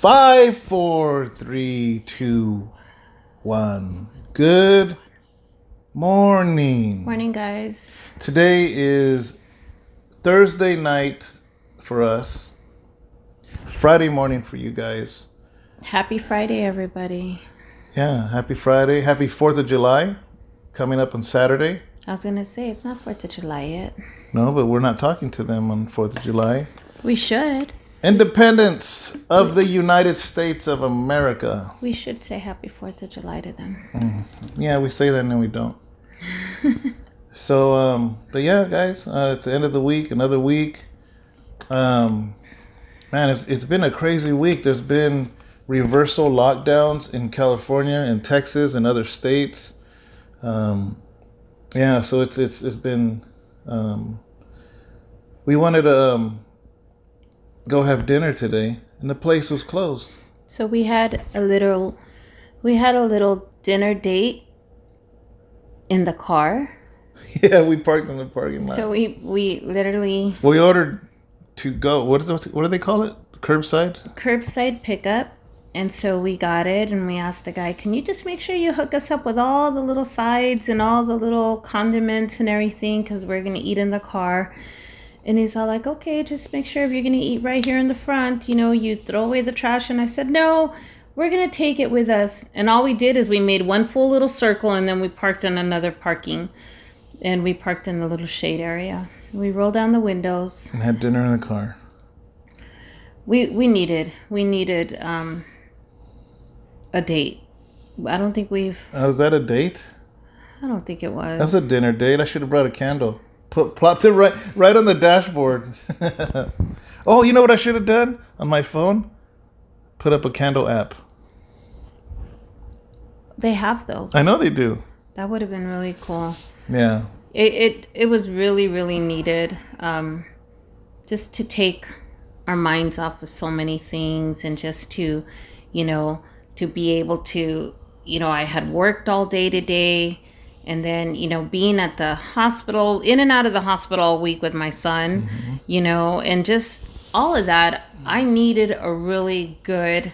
5, 4, 3, 2, 1. Good morning. Morning, guys. Today is Thursday night for us. Friday morning for you guys. Happy Friday, everybody. Yeah, happy Friday. Happy 4th of July coming up on Saturday. I was going to say, it's not 4th of July yet. No, but we're not talking to them on 4th of July. We should. Independence of the United States of America. We should say happy 4th of July to them. Yeah, we say that and then we don't. So, but yeah, guys, it's the end of the week, another week. Man, it's been a crazy week. There's been reversal lockdowns in California and Texas and other states. Yeah, so it's been. We wanted to go have dinner today, and the place was closed. So we had a little dinner date in the car. Yeah, we parked in the parking lot. So we literally We ordered to go. What do they call it? curbside pickup. And so we got it, and we asked the guy, can you just make sure you hook us up with all the little sides and all the little condiments and everything, because we're going to eat in the car. And he's all like, okay, just make sure if you're going to eat right here in the front, you throw away the trash. And I said, no, we're going to take it with us. And all we did is we made one full little circle, and then we parked in another parking. And we parked in the little shade area. We rolled down the windows. And had dinner in the car. We needed a date. I don't think we've... Was that a date? I don't think it was. That was a dinner date. I should have brought a candle. Plopped it right on the dashboard. Oh, you know what I should have done on my phone? Put up a candle app. They have those. I know they do. That would have been really cool. Yeah. It was really, really needed. Just to take our minds off of so many things, and just to, to be able to, I had worked all day today. And then, being at the hospital, in and out of the hospital all week with my son, and just all of that, I needed a really good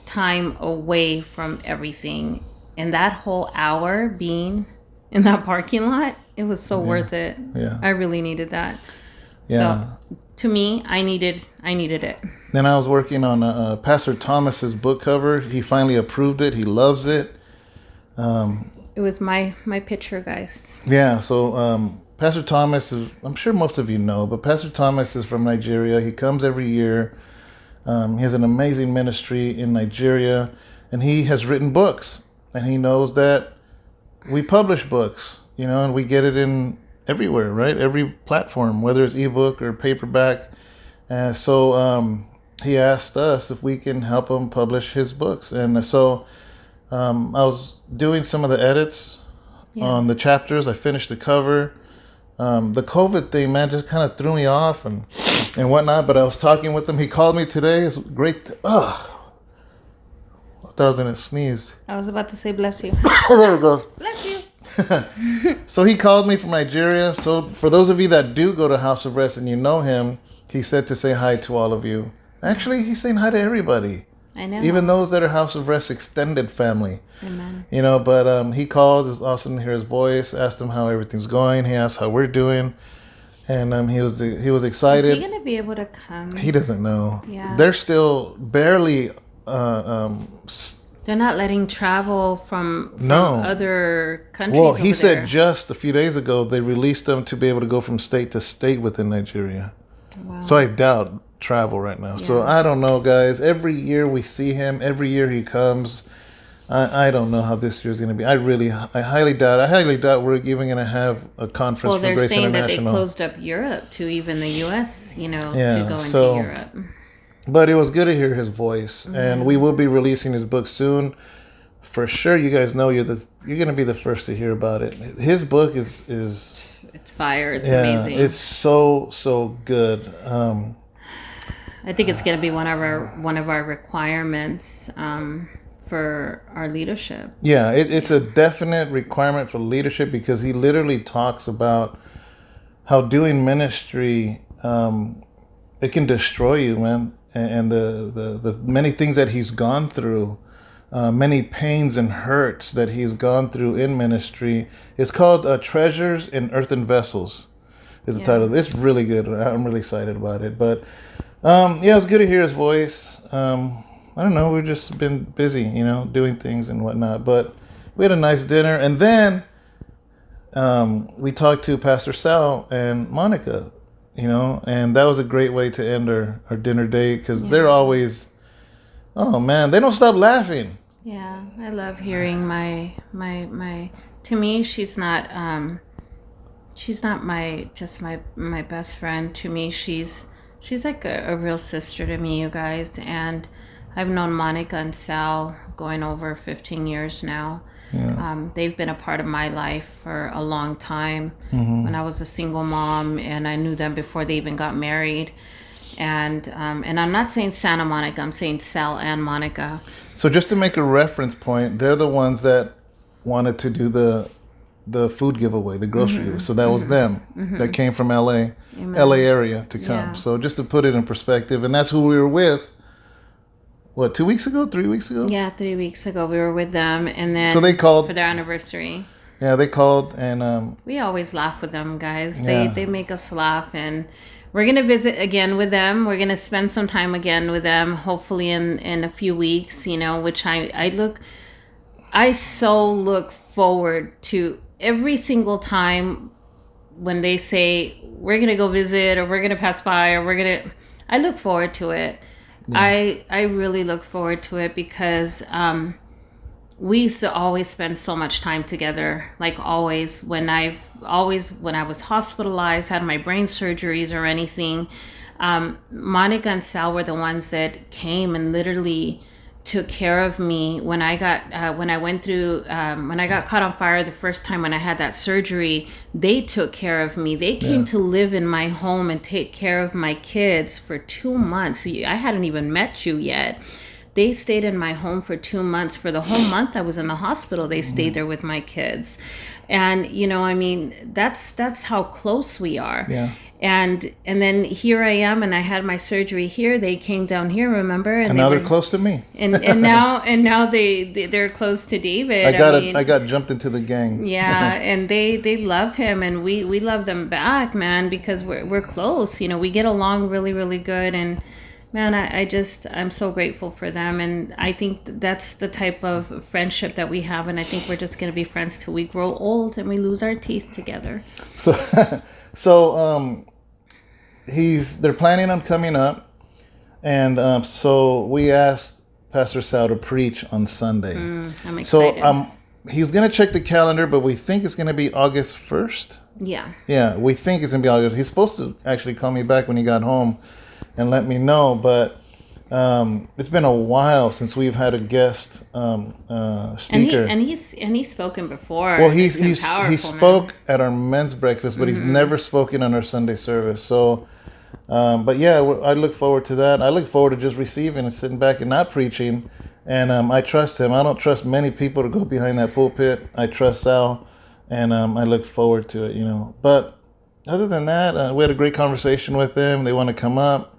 time away from everything. And that whole hour being in that parking lot, it was so worth it. Yeah. I really needed that. Yeah. So to me, I needed it. Then I was working on Pastor Thomas's book cover. He finally approved it. He loves it. It was my picture, guys. Yeah, so Pastor Thomas is, I'm sure most of you know, but Pastor Thomas is from Nigeria. He comes every year. He has an amazing ministry in Nigeria, and he has written books. And he knows that we publish books, and we get it in everywhere, right? Every platform, whether it's ebook or paperback. So he asked us if we can help him publish his books. And so I was doing some of the edits on the chapters. I finished the cover. The COVID thing, man, just kind of threw me off and whatnot. But I was talking with him. He called me today. It's great. I thought I was going to sneeze. I was about to say bless you. There we go. Bless you. So he called me from Nigeria. So for those of you that do go to House of Rest and you know him, he said to say hi to all of you. Actually, he's saying hi to everybody. I know. Even those that are House of Rest extended family. Amen. But he called. It's awesome to hear his voice. Asked him how everything's going. He asked how we're doing, and he was excited. Is he gonna be able to come? He doesn't know. Yeah. They're still barely. They're not letting travel from No. other countries. Well, he over said there. just a few days ago they released them to be able to go from state to state within Nigeria. Wow. So I doubt travel right now. So I don't know, guys. Every year we see him. Every year he comes. I don't know how this year is going to be. I highly doubt we're even going to have a conference Well, for they're Grace saying that they International. closed up Europe to even the U.S. To go into so- Europe. But it was good to hear his voice, and we will be releasing his book soon. For sure, you guys know you're going to be the first to hear about it. His book is It's fire. It's amazing. It's so good. I think it's going to be one of our requirements for our leadership. Yeah, it's a definite requirement for leadership, because he literally talks about how doing ministry, it can destroy you, man. and the many things that he's gone through, many pains and hurts that he's gone through in ministry. It's called Treasures in Earthen Vessels is the title. It's really good. I'm really excited about it. But yeah, it's good to hear his voice. I don't know. We've just been busy, doing things and whatnot. But we had a nice dinner. And then we talked to Pastor Sal and Monica, and that was a great way to end our dinner date because they're always, oh man, they don't stop laughing. Yeah, I love hearing my to me, she's not my best friend. To me, she's like a real sister to me, you guys. And I've known Monica and Sal going over 15 years now. Yeah. They've been a part of my life for a long time. Mm-hmm. When I was a single mom, and I knew them before they even got married. And I'm not saying Santa Monica, I'm saying Sal and Monica. So just to make a reference point, they're the ones that wanted to do the food giveaway, the grocery giveaway. So that was them that came from LA, Amen. LA area to come. Yeah. So just to put it in perspective, and that's who we were with. What, 2 weeks ago, 3 weeks ago? Yeah, 3 weeks ago we were with them, and then so they called for their anniversary. Yeah, they called, and we always laugh with them, guys. They make us laugh, and we're gonna visit again with them. We're gonna spend some time again with them, hopefully in a few weeks. Which I so look forward to every single time when they say we're gonna go visit or we're gonna pass by or I look forward to it. Yeah. I really look forward to it because we used to always spend so much time together. Like always, when I was hospitalized, had my brain surgeries or anything, Monica and Sal were the ones that came and literally took care of me when I got when I got caught on fire the first time when I had that surgery. They took care of me. They came to live in my home and take care of my kids for 2 months. I hadn't even met you yet. They stayed in my home for 2 months. For the whole month I was in the hospital, they stayed there with my kids. And that's how close we are. Yeah. And then here I am, and I had my surgery here. They came down here, remember? And now they're close to me. And now they're close to David. I got jumped into the gang. Yeah, and they love him, and we love them back, man, because we're close. We get along really, really good, and man, I'm so grateful for them. And I think that's the type of friendship that we have. And I think we're just going to be friends till we grow old and we lose our teeth together. So they're planning on coming up. And so we asked Pastor Sal to preach on Sunday. I'm excited. So he's going to check the calendar, but we think it's going to be August 1st. Yeah. Yeah, we think it's going to be August. He's supposed to actually call me back when he got home and let me know, but it's been a while since we've had a guest speaker. And he's spoken before. Well, he spoke at our men's breakfast, but he's never spoken on our Sunday service. So, but yeah, I look forward to that. I look forward to just receiving and sitting back and not preaching. And I trust him. I don't trust many people to go behind that pulpit. I trust Sal, and I look forward to it. But other than that, we had a great conversation with them. They want to come up.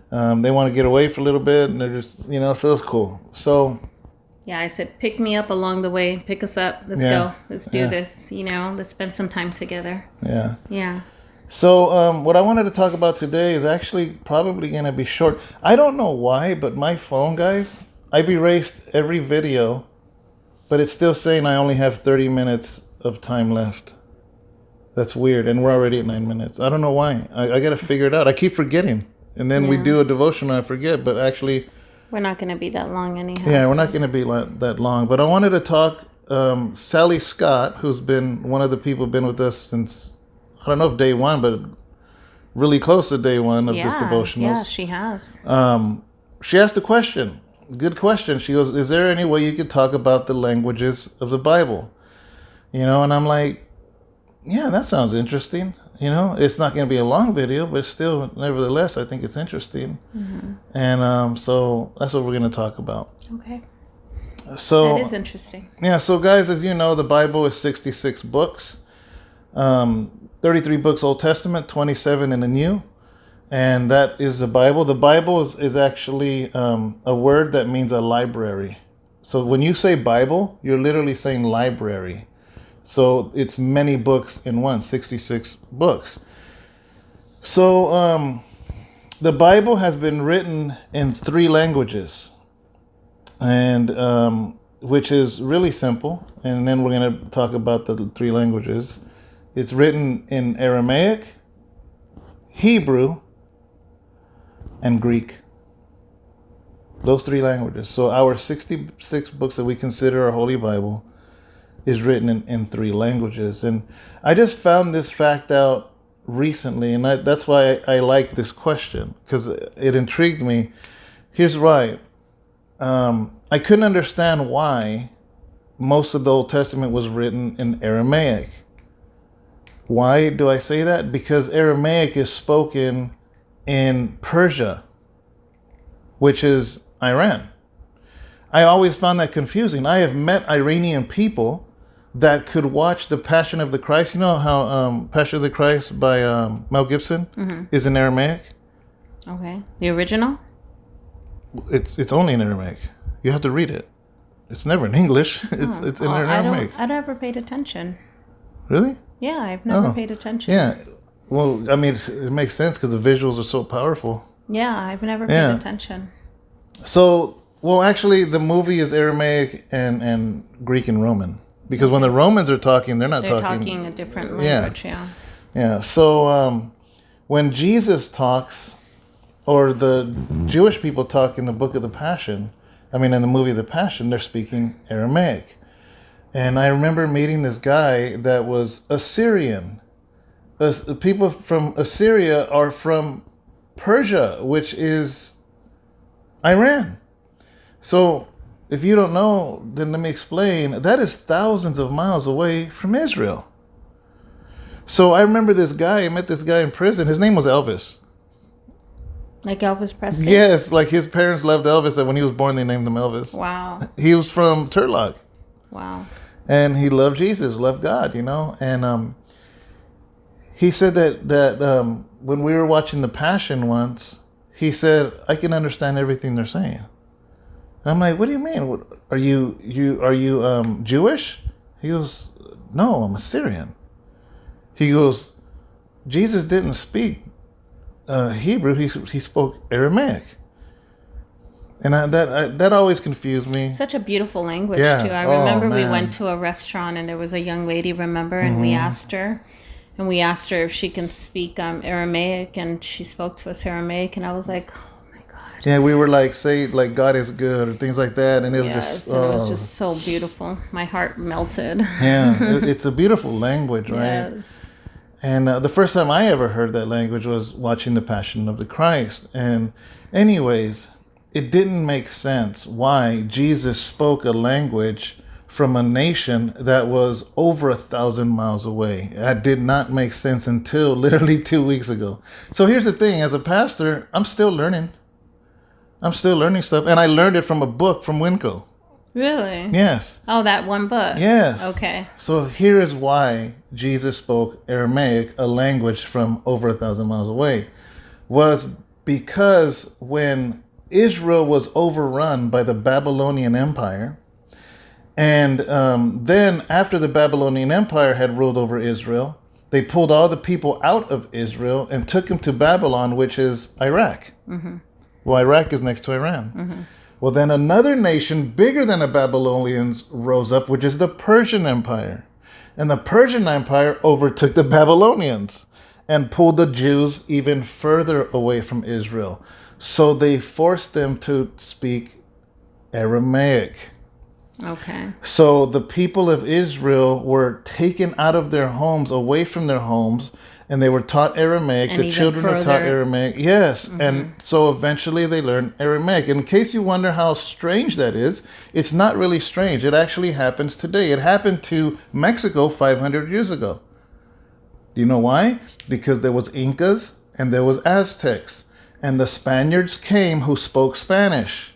They want to get away for a little bit, and they're just, so it's cool. So, yeah, I said, pick me up along the way, pick us up. Let's go. Let's do this. Let's spend some time together. Yeah. Yeah. So, what I wanted to talk about today is actually probably going to be short. I don't know why, but my phone, guys, I've erased every video, but it's still saying I only have 30 minutes of time left. That's weird. And we're already at 9 minutes. I don't know why. I got to figure it out. I keep forgetting. And then we do a devotional, I forget, but actually... We're not going to be that long anyhow. Yeah, we're not going to be that long. But I wanted to talk, Sally Scott, who's been one of the people been with us since, I don't know if day one, but really close to day one of this devotionals. Yeah, she has. She asked a question, good question. She goes, is there any way you could talk about the languages of the Bible? And I'm like, yeah, that sounds interesting. It's not going to be a long video, but still, nevertheless, I think it's interesting. Mm-hmm. And so that's what we're going to talk about. Okay. So that is interesting. Yeah. So guys, as you know, the Bible is 66 books, 33 books Old Testament, 27 in the New. and that is the Bible. The Bible is actually a word that means a library. So when you say Bible, you're literally saying library. So it's many books in one, 66 books. So the Bible has been written in 3 languages, and which is really simple. And then we're going to talk about the 3 languages. It's written in Aramaic, Hebrew, and Greek. Those 3 languages. So our 66 books that we consider our Holy Bible is written in 3 languages. And I just found this fact out recently, and that's why I like this question, because it intrigued me. Here's why. I couldn't understand why most of the Old Testament was written in Aramaic. Why do I say that? Because Aramaic is spoken in Persia, which is Iran. I always found that confusing. I have met Iranian people that could watch The Passion of the Christ. You know how Passion of the Christ by Mel Gibson is in Aramaic? Okay. The original? It's only in Aramaic. You have to read it. It's never in English. It's in Aramaic. I never paid attention. Really? Yeah, I've never paid attention. Yeah. Well, I mean, it makes sense because the visuals are so powerful. Yeah, I've never paid attention. So, well, actually, the movie is Aramaic and Greek and Roman. Because when the Romans are talking, they're talking a different language, Yeah. So when Jesus talks, or the Jewish people talk in the book of the Passion, in the movie The Passion, they're speaking Aramaic. And I remember meeting this guy that was Assyrian. People from Assyria are from Persia, which is Iran. So if you don't know, then let me explain. That is thousands of miles away from Israel. So I remember this guy. I met this guy in prison. His name was Elvis. Like Elvis Presley? Yes, like his parents loved Elvis, and when he was born, they named him Elvis. Wow. He was from Turlock. Wow. And he loved Jesus, loved God, And he said that when we were watching The Passion once, he said, I can understand everything they're saying. I'm like, what do you mean? Are you Jewish? He goes, no, I'm Assyrian. He goes, Jesus didn't speak Hebrew. He spoke Aramaic. And that always confused me. Such a beautiful language, too. I remember we went to a restaurant and there was a young lady, and we asked her if she can speak Aramaic, and she spoke to us Aramaic, and I was like, yeah, we were like, say, like, God is good, or things like that. And it was it was just so beautiful. My heart melted. Yeah, it's a beautiful language, right? Yes. And the first time I ever heard that language was watching The Passion of the Christ. And anyways, it didn't make sense why Jesus spoke a language from a nation that was over 1,000 miles away. That did not make sense until literally 2 weeks ago. So here's the thing. As a pastor, I'm still learning. I'm still learning stuff, and I learned it from a book from Winco. Really? Yes. Oh, that one book? Yes. Okay. So here is why Jesus spoke Aramaic, a language from over 1,000 miles away, was because when Israel was overrun by the Babylonian Empire, and then after the Babylonian Empire had ruled over Israel, they pulled all the people out of Israel and took them to Babylon, which is Iraq. Mm-hmm. Well, Iraq is next to Iran. Mm-hmm. Well, then another nation bigger than the Babylonians rose up, which is the Persian Empire. And the Persian Empire overtook the Babylonians and pulled the Jews even further away from Israel. So they forced them to speak Aramaic. Okay. So the people of Israel were taken out of their homes, away from their homes, and they were taught Aramaic. And the children were taught Aramaic. Yes. Mm-hmm. And so eventually they learned Aramaic. In case you wonder how strange that is, it's not really strange. It actually happens today. It happened to Mexico 500 years ago. Do you know why? Because there was Incas and there was Aztecs. And the Spaniards came who spoke Spanish.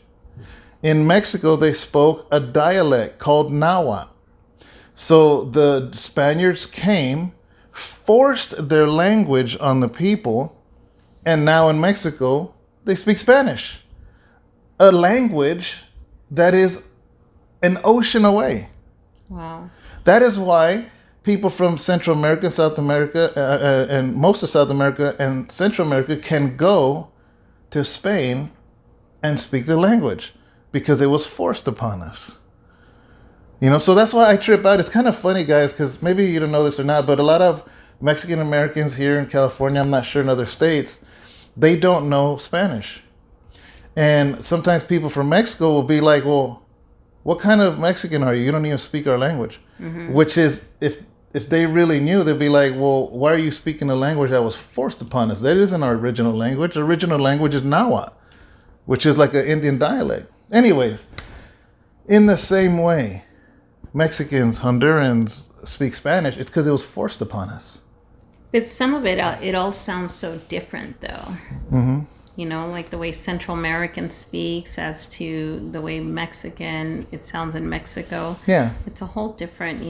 In Mexico, they spoke a dialect called Nahuatl. So the Spaniards came, forced their language on the people, And now in Mexico, they speak Spanish, a language that is an ocean away. Wow. That is why people from Central America, South America, and most of South America and Central America can go to Spain and speak the language, because it was forced upon us. So that's why I trip out. It's kind of funny, guys, because maybe you don't know this or not, but a lot of Mexican Americans here in California, I'm not sure in other states, they don't know Spanish. And sometimes people from Mexico will be like, well, what kind of Mexican are you? You don't even speak our language. Mm-hmm. Which is, if they really knew, they'd be like, well, why are you speaking a language that was forced upon us? That isn't our original language. The original language is Nahuatl, which is like an Indian dialect. Anyways, in the same way, Mexicans, Hondurans speak Spanish. It's because it was forced upon us. But some of it all sounds so different, though. Mm-hmm. Like the way Central American speaks as to the way Mexican, it sounds in Mexico. Yeah. It's a whole different,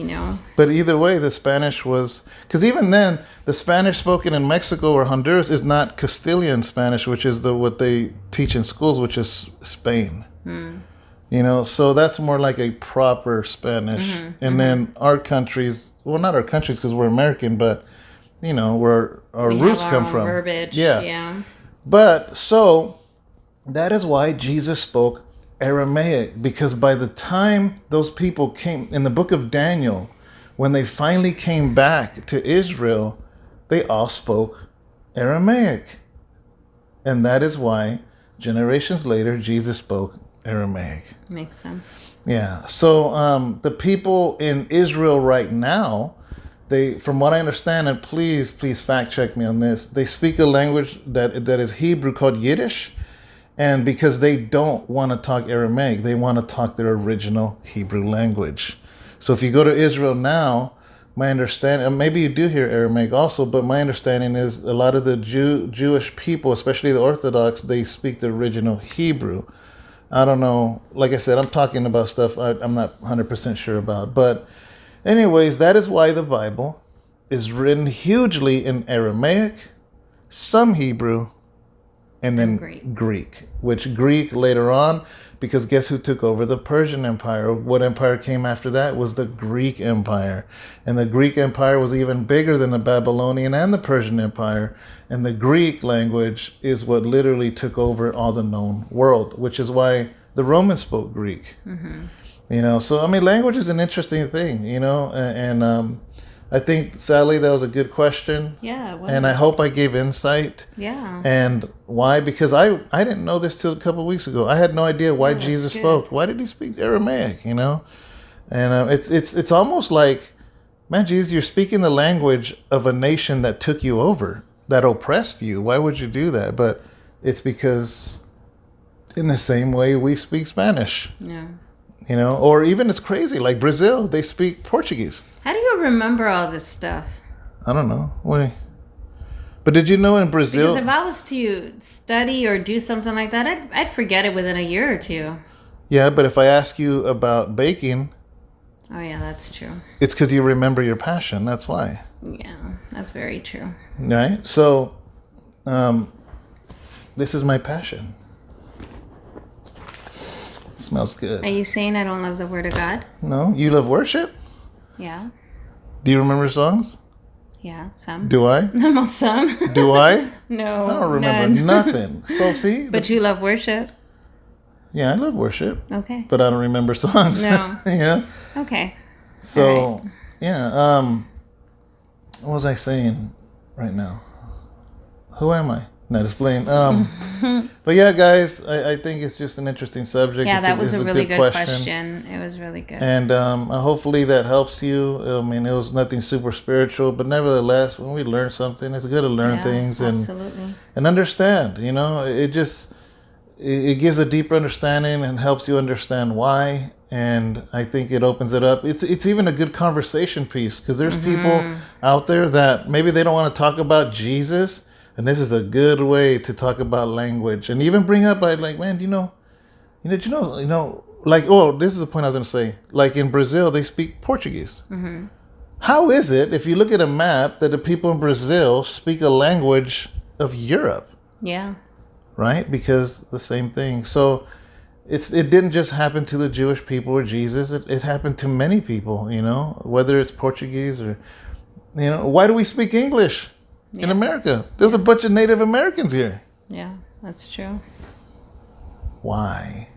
But either way, the Spanish was... Because even then, the Spanish spoken in Mexico or Honduras is not Castilian Spanish, which is what they teach in schools, which is Spain. So that's more like a proper Spanish. Mm-hmm. And then our countries... Well, not our countries because we're American, but, where our roots come from. Verbiage. Yeah. But so that is why Jesus spoke Aramaic, because by the time those people came in the book of Daniel, when they finally came back to Israel, they all spoke Aramaic. And that is why generations later, Jesus spoke Aramaic. Makes sense. Yeah. So the people in Israel right now, they, from what I understand, and please fact check me on this, they speak a language that is Hebrew called Yiddish. And because they don't want to talk Aramaic, they want to talk their original Hebrew language. So if you go to Israel now, my understanding, and maybe you do hear Aramaic also, but my understanding is a lot of the Jewish people, especially the Orthodox, they speak the original Hebrew. I don't know. Like I said, I'm talking about stuff I'm not 100% sure about. But anyways, that is why the Bible is written hugely in Aramaic, some Hebrew, and then Greek. Which Greek later on, because guess who took over the Persian Empire? What empire came after that was the Greek Empire. And the Greek Empire was even bigger than the Babylonian and the Persian Empire. And the Greek language is what literally took over all the known world, which is why the Romans spoke Greek. Mm-hmm. So, language is an interesting thing, and I think, Sally, that was a good question. Yeah, it was. And I hope I gave insight. Yeah. And why? Because I didn't know this till a couple of weeks ago. I had no idea why Jesus spoke. Why did he speak Aramaic, And it's almost like, man, Jesus, you're speaking the language of a nation that took you over, that oppressed you. Why would you do that? But it's because in the same way we speak Spanish. Yeah. Or even it's crazy, like Brazil, they speak Portuguese. How do you remember all this stuff? I don't know. But did you know in Brazil? Because if I was to study or do something like that, I'd forget it within a year or two. Yeah, but if I ask you about baking... Oh, yeah, that's true. It's because you remember your passion. That's why. Yeah, that's very true. Right? So, this is my passion. It smells good. Are you saying I don't love the Word of God? No? You love worship? Yeah. Do you remember songs? Yeah, some. Do I? Almost some. Do I? No. I don't remember nothing. So, see? But you love worship? Yeah, I love worship. Okay. But I don't remember songs. No. Okay. So, right. Yeah. What was I saying right now? Who am I? No, just playing. But yeah, guys, I think it's just an interesting subject. Yeah, that was a really good question. It was really good. And hopefully that helps you. It was nothing super spiritual, but nevertheless, when we learn something, it's good to learn things and understand. It gives a deeper understanding and helps you understand why. And I think it opens it up. It's even a good conversation piece, because there's people out there that maybe they don't want to talk about Jesus. And this is a good way to talk about language and even bring up like, man, this is the point I was going to say. Like in Brazil, they speak Portuguese. Mm-hmm. How is it, if you look at a map, that the people in Brazil speak a language of Europe? Yeah. right? Because the same thing. So it didn't just happen to the Jewish people or Jesus. It happened to many people, whether it's Portuguese or, why do we speak English in America? There's a bunch of Native Americans here. Yeah, that's true. Why?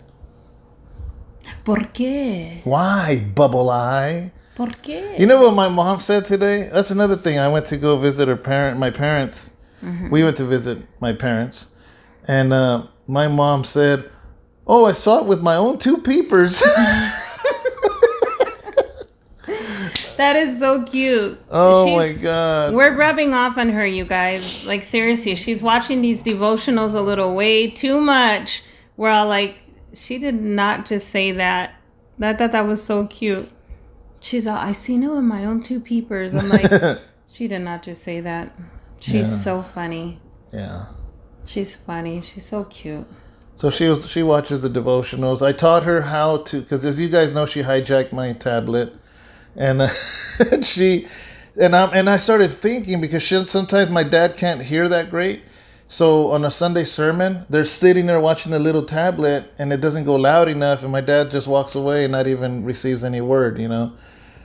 ¿Por qué? Why, bubble eye? ¿Por qué? You know what my mom said today? That's another thing. I went to go visit my parents. Mm-hmm. We went to visit my parents. And my mom said, "Oh, I saw it with my own two peepers." That is so cute. Oh, my God. We're rubbing off on her, you guys. Like, seriously, she's watching these devotionals a little way too much. We're all like, she did not just say that. I thought that was so cute. She's all, I seen it with my own two peepers. I'm like, she did not just say that. She's so funny. Yeah. She's funny. She's so cute. So she watches the devotionals. I taught her how to, because as you guys know, she hijacked my tablet, and I started thinking, because sometimes my dad can't hear that great. So on a Sunday sermon, they're sitting there watching the little tablet, and it doesn't go loud enough, and my dad just walks away and not even receives any word,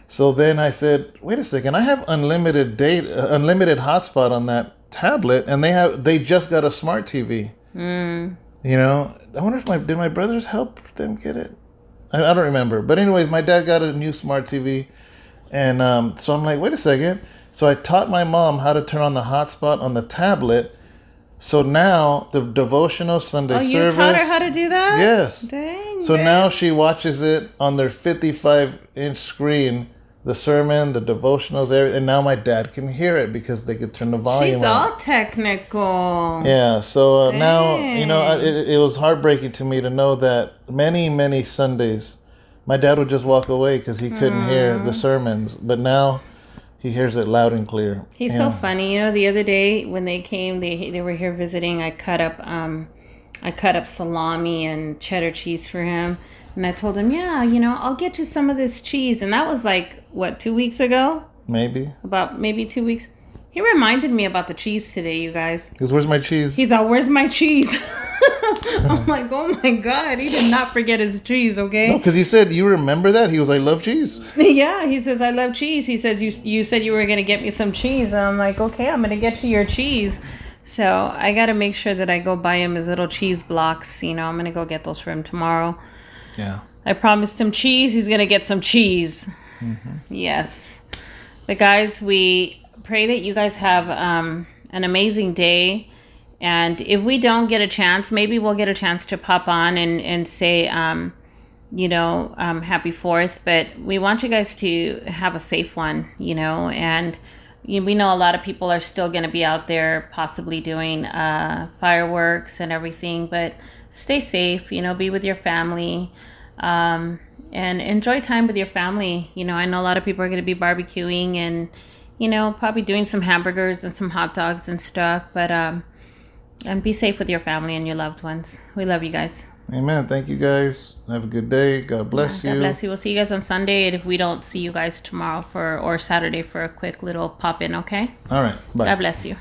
So then I said, wait a second, I have unlimited hotspot on that tablet, and they just got a smart TV. I wonder if did my brothers help them get it? I don't remember. But anyways, my dad got a new smart TV, and so I'm like, wait a second. So I taught my mom how to turn on the hotspot on the tablet. So now the devotional Sunday service. Oh, you taught her how to do that? Yes. Dang. So now she watches it on their 55-inch screen, the sermon, the devotionals, everything. And now my dad can hear it because they could turn the volume She's all technical. Yeah. So now, it was heartbreaking to me to know that many, many Sundays, my dad would just walk away because he couldn't hear the sermons. But now he hears it loud and clear. He's so funny. The other day when they came, they were here visiting. I cut up salami and cheddar cheese for him, and I told him, I'll get you some of this cheese. And that was like, what, 2 weeks ago? Maybe. About maybe 2 weeks. He reminded me about the cheese today, you guys. Because where's my cheese? He's all, where's my cheese? I'm like, oh my God, he did not forget his cheese, okay? No, because he said, you remember that? He was, I love cheese. Yeah, he says, I love cheese. He says, you said you were going to get me some cheese. And I'm like, okay, I'm going to get you your cheese. So I got to make sure that I go buy him his little cheese blocks. I'm going to go get those for him tomorrow. Yeah. I promised him cheese. He's going to get some cheese. Mm-hmm. Yes. But guys, we pray that you guys have an amazing day. And if we don't get a chance, maybe we'll get a chance to pop on and say, happy 4th. But we want you guys to have a safe one, and we know a lot of people are still going to be out there possibly doing fireworks and everything. But stay safe, be with your family. And enjoy time with your family. I know a lot of people are going to be barbecuing and, probably doing some hamburgers and some hot dogs and stuff. But and be safe with your family and your loved ones. We love you guys. Amen. Thank you guys. Have a good day. God bless you. God bless you. We'll see you guys on Sunday. And if we don't see you guys tomorrow or Saturday for a quick little pop in, okay? All right. Bye. God bless you.